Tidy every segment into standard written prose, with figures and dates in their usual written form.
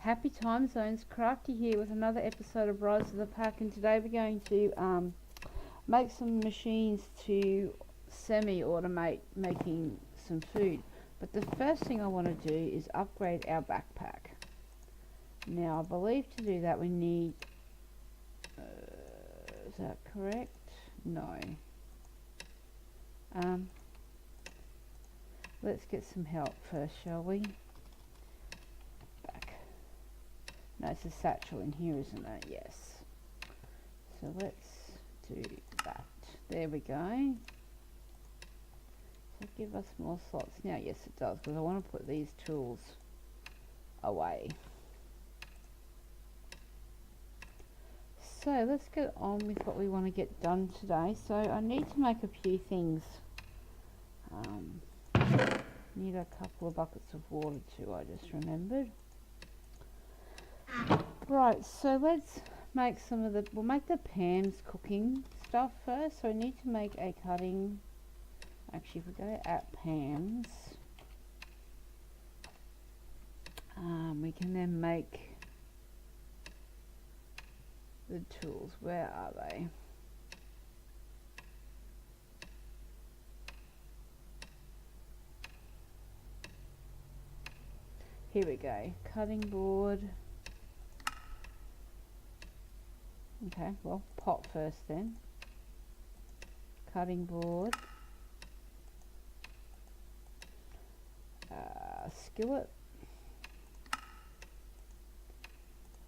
Happy time zones, Crafty here with another episode of Rise of the Pack, and today we're going to make some machines to semi-automate making some food. But the first thing I want to do is upgrade our backpack. Now I believe to do that we need, is that correct? No. Let's get some help first, shall we? No, it's a satchel in here, isn't it? Yes. So let's do that. There we go. Does it give us more slots now? Yes, it does, because I want to put these tools away. So let's get on with what we want to get done today. So I need to make a few things. Need a couple of buckets of water too, I just remembered. Right, so let's make some of the, we'll make the Pam's cooking stuff first. So I need to make a cutting, actually if we go at Pam's, we can then make the tools. Where are they? Here we go, cutting board. Okay, well, pot first then. Cutting board. Skillet.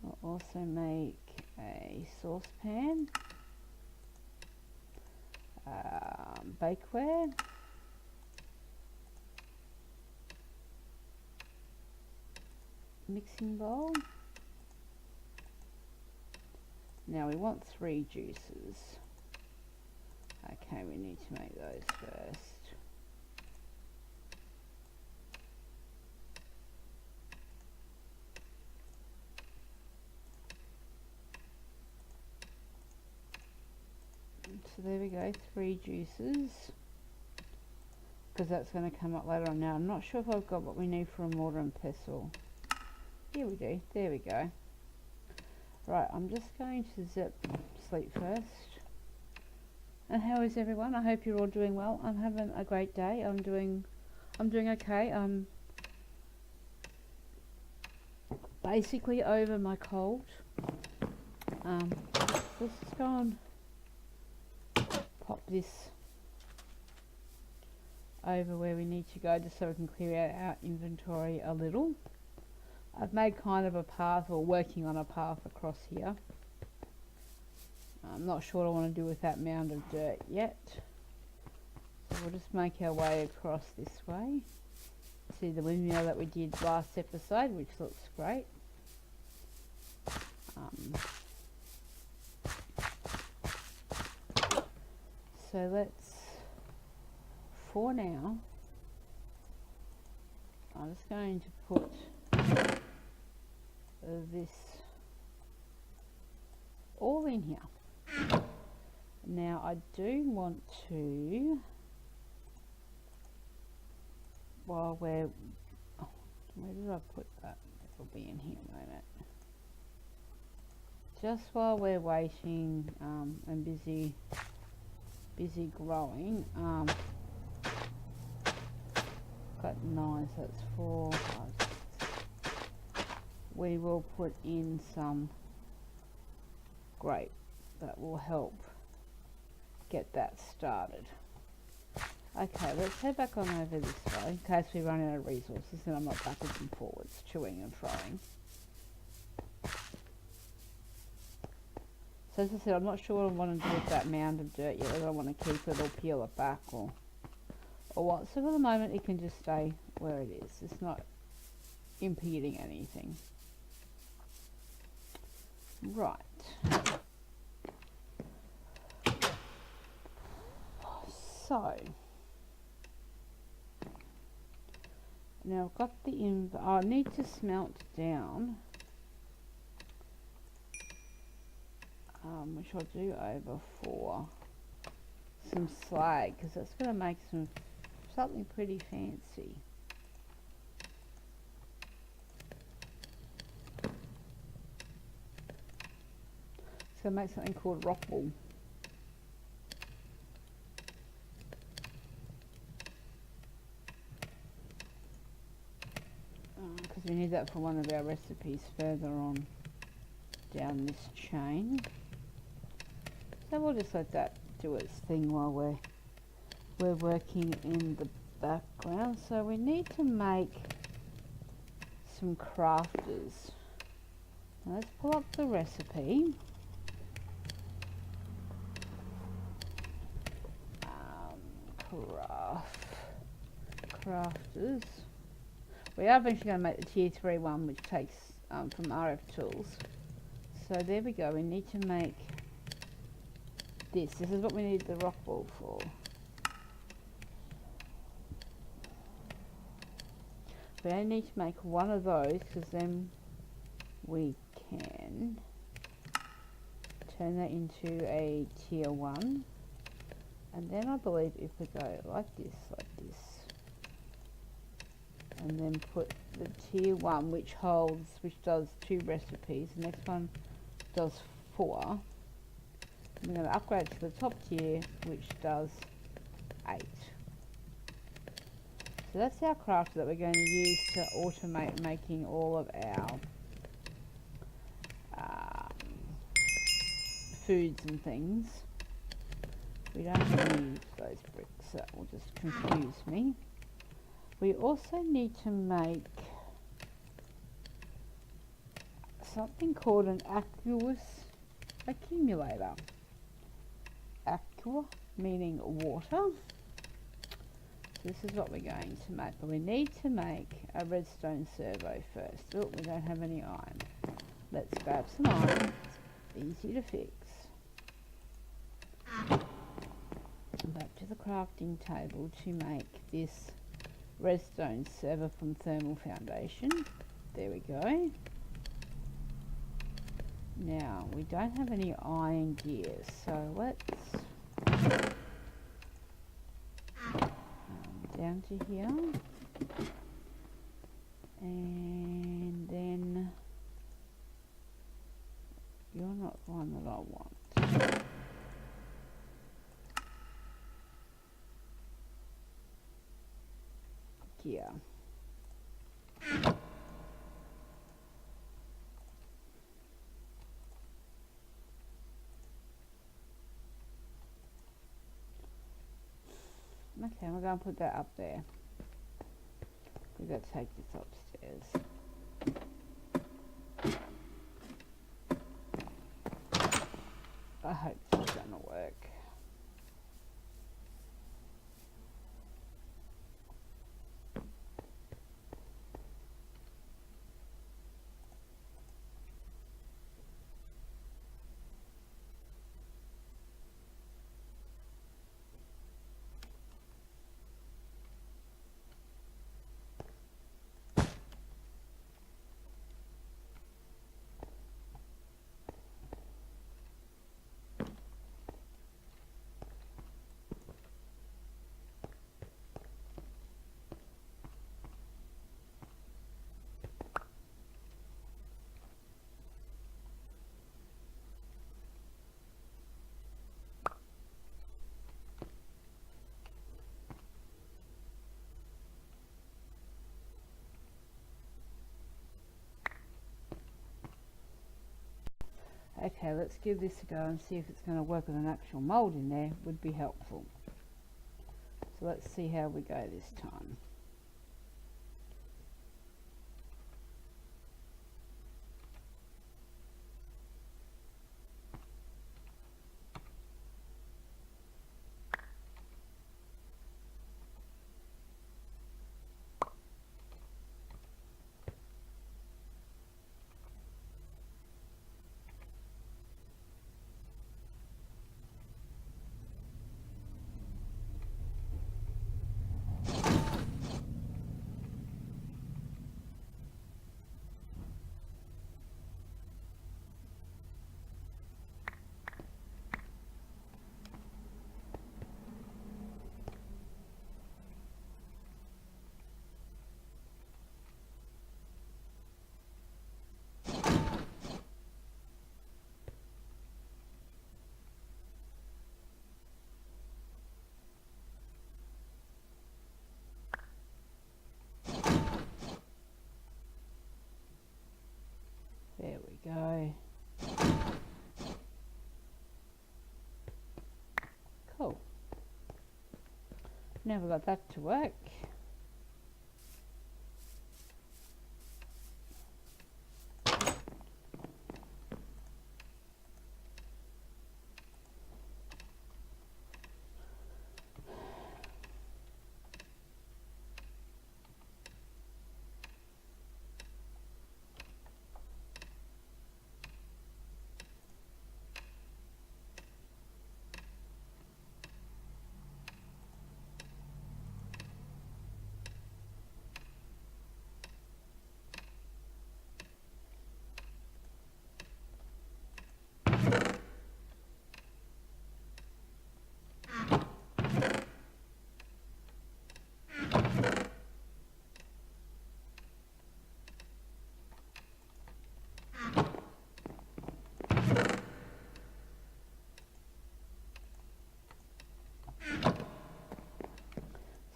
I'll also make a saucepan. Bakeware. Mixing bowl. Now we want 3 juices. Okay, we need to make those first. So there we go, 3 juices. Because that's going to come up later on. Now I'm not sure if I've got what we need for a mortar and pestle. Here we do, there we go. Right, I'm just going to zip sleep first. And how is everyone? I hope you're all doing well. I'm having a great day. I'm doing okay. I'm basically over my cold. Let's just go and pop this over where we need to go, just so we can clear out our inventory a little. I've made kind of a path, or working on a path across here. I'm not sure what I want to do with that mound of dirt yet. So we'll just make our way across this way. See the windmill that we did last episode, which looks great. So let's, for now, I'm just going to put this all in here. Now I do want to, while we're, oh, where did I put that? It'll be in here a moment. Just while we're waiting and busy growing, got 9, so it's 4, 5, 6. We will put in some grape. That will help get that started. Okay, let's head back on over this way in case we run out of resources and I'm not backwards and forwards chewing and throwing. So as I said, I'm not sure what I want to do with that mound of dirt yet, whether I want to keep it or peel it back or what. So for the moment it can just stay where it is. It's not impeding anything. Right. So now I've got the I need to smelt down, which I'll do over for some slag, because that's going to make something pretty fancy. So make something called ruffle. Because we need that for one of our recipes further on down this chain. So we'll just let that do its thing while we're working in the background. So we need to make some crafters. Now let's pull up the recipe. Crafters. We are eventually going to make the tier 3 one, which takes from RF tools. So there we go. We need to make this. This is what we need the rock ball for. We only need to make one of those, because then we can turn that into a tier 1. And then I believe if we go like this, and then put the tier 1, which does 2 recipes, the next one does 4. We're going to upgrade to the top tier, which does 8. So that's our crafter that we're going to use to automate making all of our foods and things. We don't need those bricks, that will just confuse me. We also need to make something called an aqueous accumulator. Aqua meaning water. This is what we're going to make, but we need to make a redstone servo first. Oh, we don't have any iron. Let's grab some iron. It's easy to fix. Back to the crafting table to make this redstone servo from thermal foundation. There we go. Now we don't have any iron gears, so let's down to here, and then you're not the one that I want. Gear. Okay, we're going to put that up there. We've got to take this upstairs. I hope this is going to work. Okay, let's give this a go and see if it's going to work with an actual mould in there. Would be helpful. So let's see how we go this time. go. Cool. Never got that to work.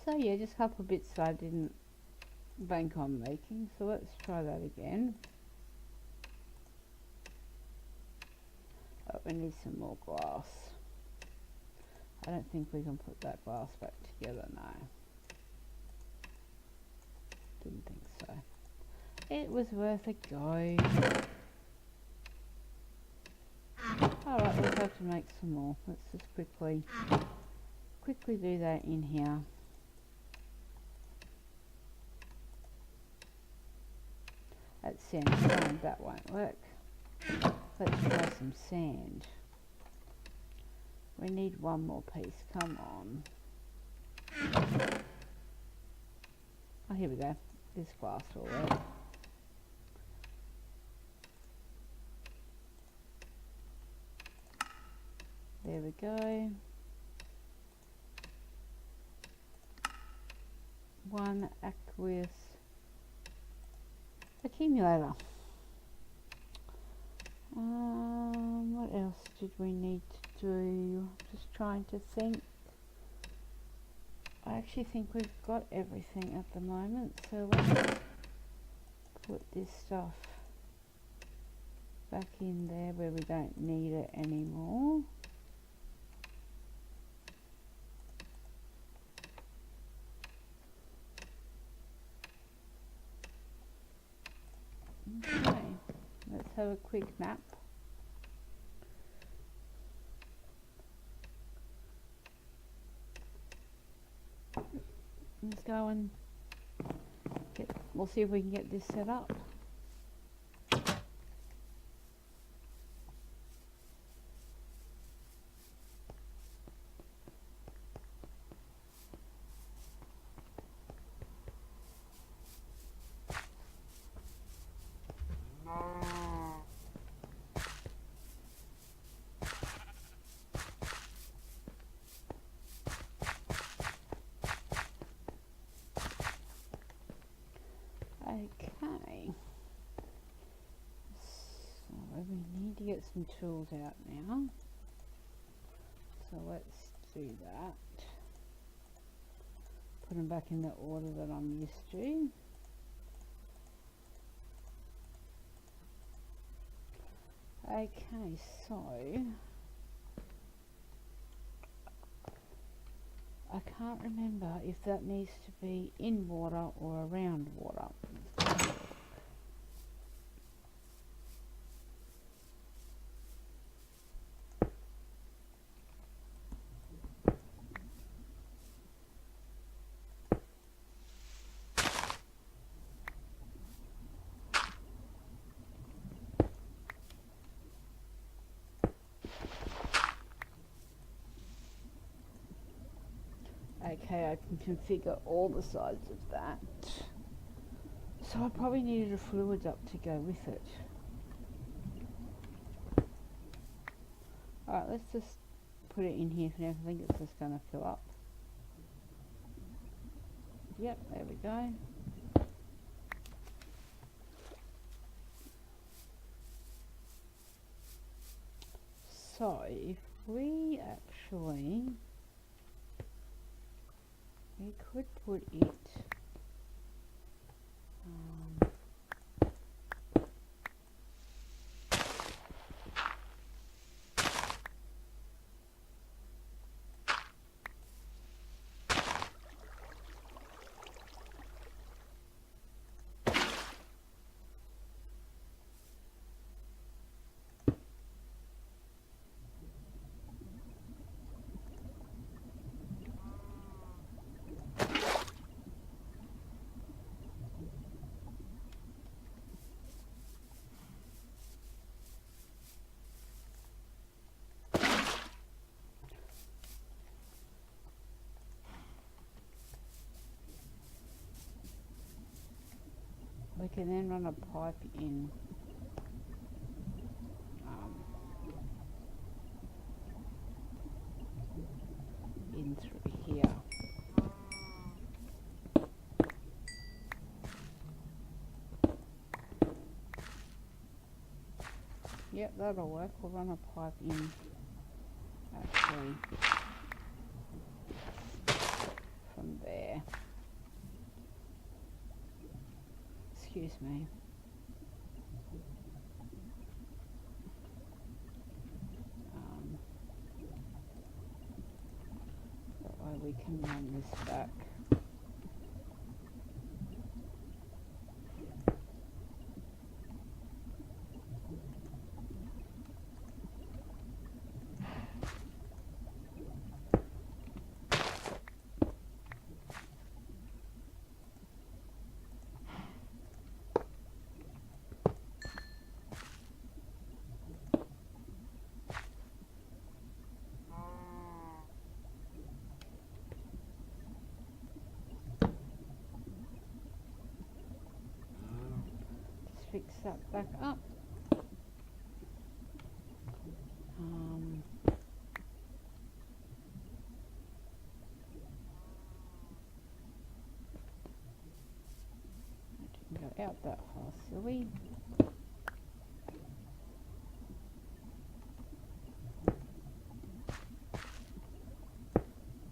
So yeah, just a couple of bits that I didn't bank on making, so let's try that again. Oh, we need some more glass. I don't think we can put that glass back together, no. Didn't think so. It was worth a go. Alright, we'll have to make some more. Let's just quickly do that in here. That's sandstone, that won't work. Let's try some sand. We need one more piece, come on. Oh, here we go. This glass will work. There we go. One aqueous accumulator. What else did we need to do? Just trying to think. I actually think we've got everything at the moment, so let's put this stuff back in there where we don't need it anymore. Okay, let's have a quick nap. Let's go and we'll see if we can get this set up. Okay, so we need to get some tools out now, so let's do that. Put them back in the order that I'm used to. Okay, so I can't remember if that needs to be in water or around water. Okay, I can configure all the sides of that. So I probably needed a fluid up to go with it. Alright, let's just put it in here for now. I think it's just going to fill up. Yep, there we go. So if we actually, we could put it We can then run a pipe in through here. Yep, that'll work. We'll run a pipe in actually from there. Excuse me. That way we can run this back. Fix that back up. I didn't go out that far, silly.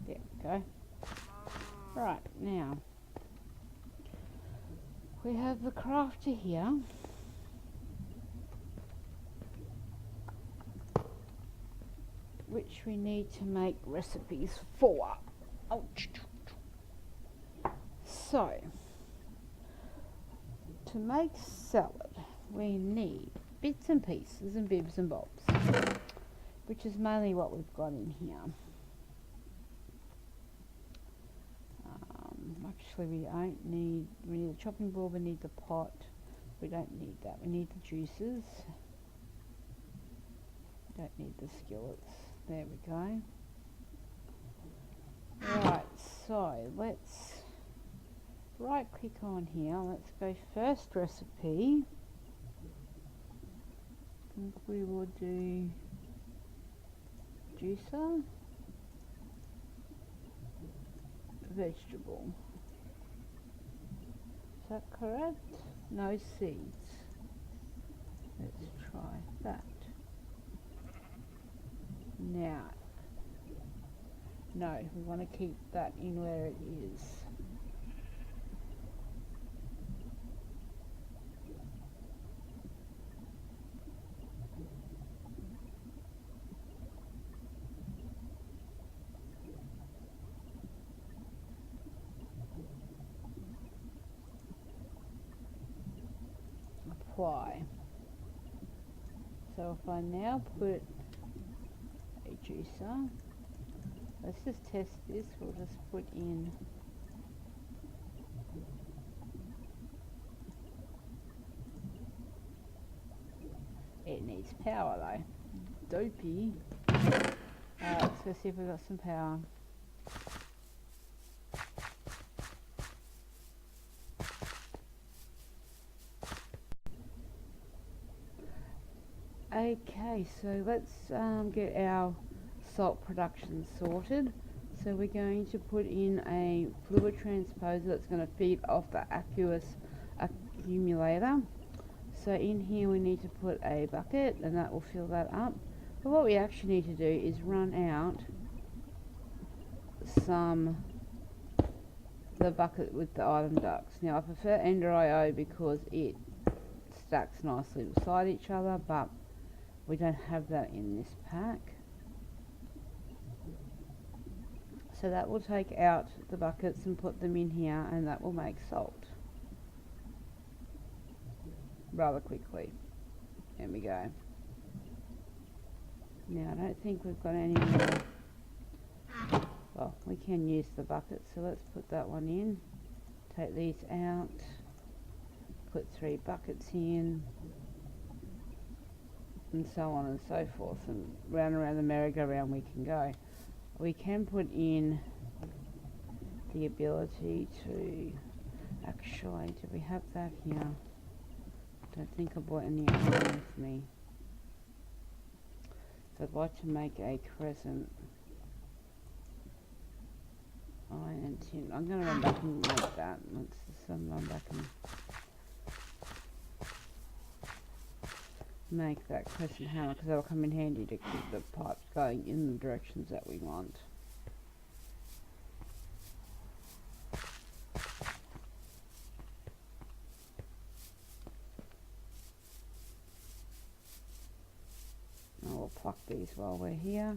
There we go. Right, now we have the crafter here. Which we need to make recipes for. Ouch. So, to make salad, we need bits and pieces and bibs and bobs, which is mainly what we've got in here. Actually, we need the chopping board, we need the pot, we don't need that, we need the juices, don't need the skillets. There we go. Right, so let's right click on here. Let's go first recipe. I think we will do juicer, vegetable. Is that correct? No seeds. Let's try that. Now, no, we want to keep that in where it is. Apply. So if I now put a juicer, let's just test this. We'll just put in it needs power though. Dopey. Let's go see if we've got some power. Okay, so let's get our salt production sorted. So we're going to put in a fluid transposer that's going to feed off the aqueous accumulator. So in here we need to put a bucket and that will fill that up. But what we actually need to do is run out the bucket with the item ducts. Now I prefer Ender IO because it stacks nicely beside each other, but we don't have that in this pack. So that will take out the buckets and put them in here, and that will make salt rather quickly. There we go. Now I don't think we've got any more. Well, we can use the bucket, so let's put that one in. Take these out. Put 3 buckets in. And so on and so forth, and round and around the merry-go-round we can go. We can put in the ability to, Actually, do we have that here? Don't think I brought any iron with me. So I'd like to make a crescent iron and tin. I'm going to run back and make that. Let's just run back and make that crescent hammer, because that'll come in handy to keep the pipes going in the directions that we want. Now we'll pluck these while we're here,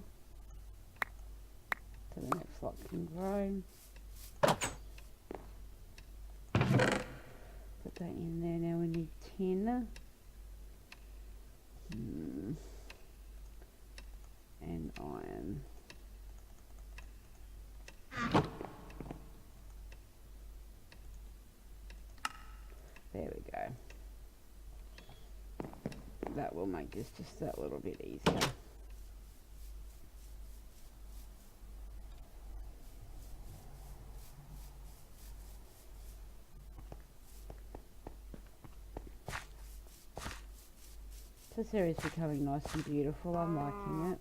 so the next lot can grow. Put that in there. Now we need tin. And iron. There we go. That will make this just that little bit easier. This area is becoming nice and beautiful. I'm liking it.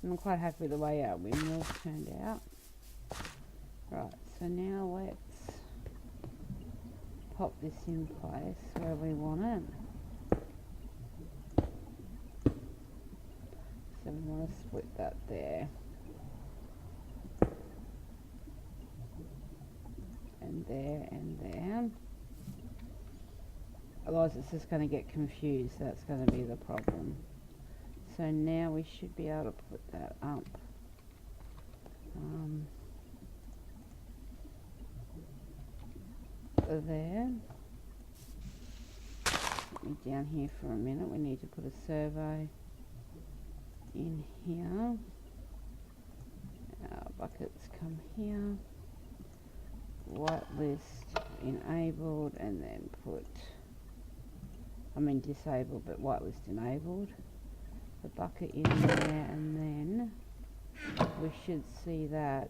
I'm quite happy with the way our windmills turned out. Right, so now let's pop this in place where we want it. So we want to split that there. And there and there. Otherwise it's just going to get confused. That's going to be the problem. So now we should be able to put that up. There. Put me down here for a minute. We need to put a servo in here. Our buckets come here. Whitelist enabled, and then disabled, but whitelist enabled. The bucket in there, and then we should see that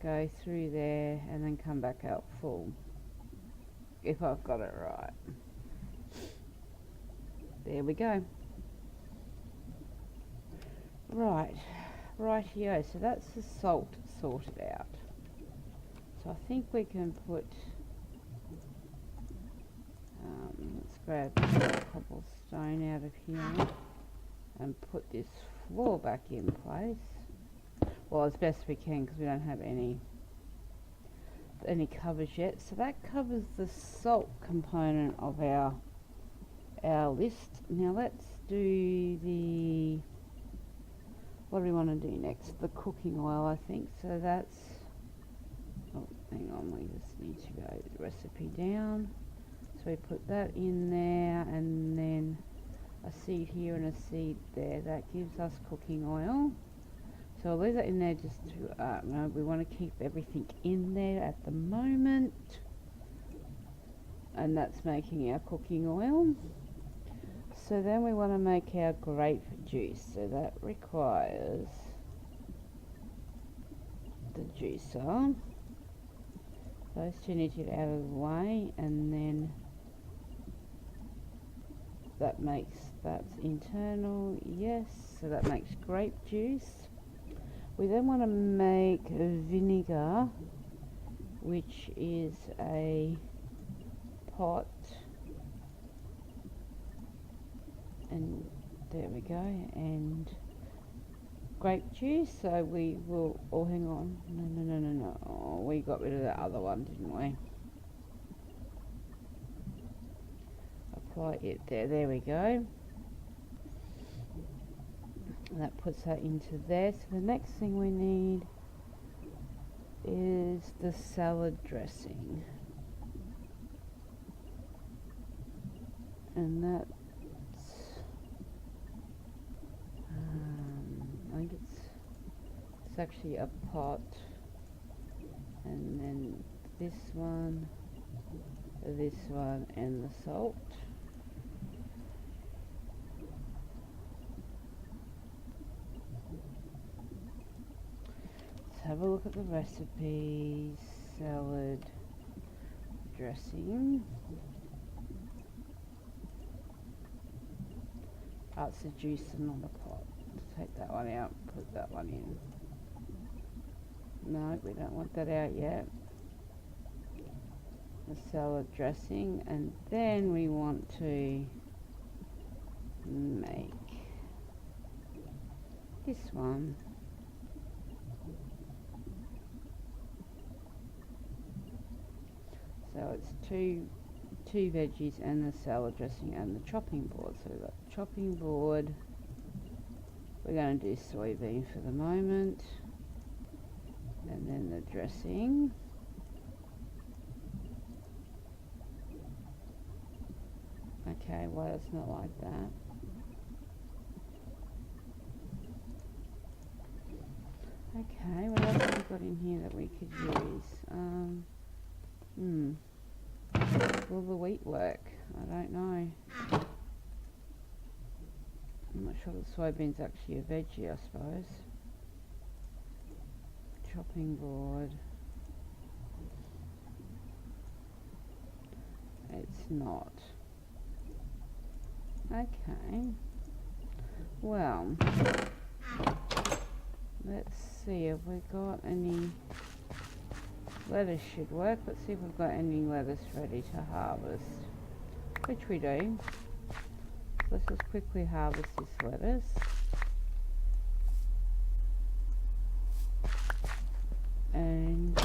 go through there and then come back out full, if I've got it right. There we go. Right here. So that's the salt sorted out. So I think we can put, let's grab a cobblestone out of here and put this floor back in place. Well, as best we can, because we don't have any covers yet. So that covers the salt component of our list. Now let's do the, what do we want to do next? The cooking oil, I think. So that's, oh, hang on, we just need to go the recipe down. So we put that in there, and then a seed here and a seed there. That gives us cooking oil. So I'll leave that in there just to, no, we want to keep everything in there at the moment. And that's making our cooking oil. So then we want to make our grape juice. So that requires the juicer. Those two need to get out of the way, and then that's internal, yes, so that makes grape juice. We then want to make vinegar, which is a pot, and there we go, and grape juice. So we will, oh hang on, no, oh, we got rid of that other one, didn't we? Apply it there we go. And that puts that into there. So the next thing we need is the salad dressing, and that's I think it's actually a pot, and then this one, and the salt. have a look at the recipes. Salad dressing. Oh, it's a juicer, not a pot. Take that one out, put that one in. No, we don't want that out yet. The salad dressing, and then we want to make this one. So it's two veggies and the salad dressing and the chopping board. So we've got the chopping board. We're going to do soybean for the moment, and then the dressing. Okay, well, it's not like that. Okay, what else have we got in here that we could use? Will the wheat work? I don't know. I'm not sure that soybean's actually a veggie, I suppose. Chopping board. It's not. Okay. Well, let's see if we've got any. Lettuce should work. Let's see if we've got any lettuce ready to harvest, which we do. Let's just quickly harvest this lettuce. And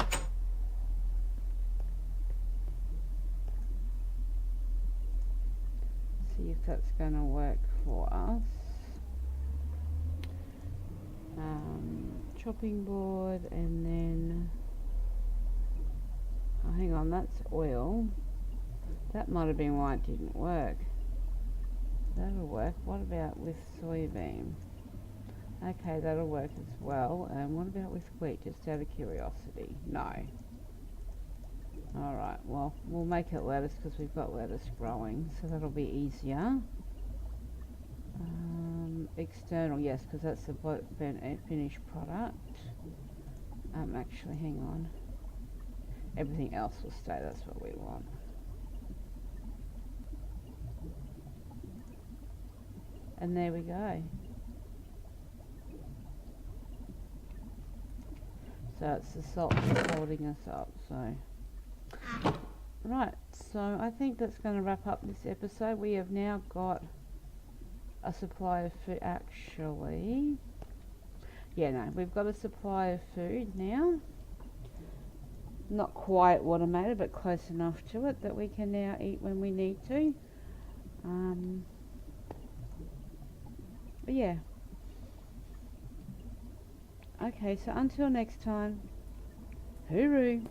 see if that's going to work for us. Chopping board, and then oh, hang on, that's oil. That might have been why it didn't work. That'll work. What about with soybean? Okay, that'll work as well. And what about with wheat? Just out of curiosity. No. Alright, well, we'll make it lettuce because we've got lettuce growing, so that'll be easier. External, yes, because that's the finished product. Actually, hang on. Everything else will stay, that's what we want. And there we go. So it's the salt that's holding us up, so. Right, so I think that's going to wrap up this episode. We have now got a supply of food, actually. Yeah, no, we've got a supply of food now. Not quite automated, but close enough to it that we can now eat when we need to. But yeah. Okay, so until next time, hooroo.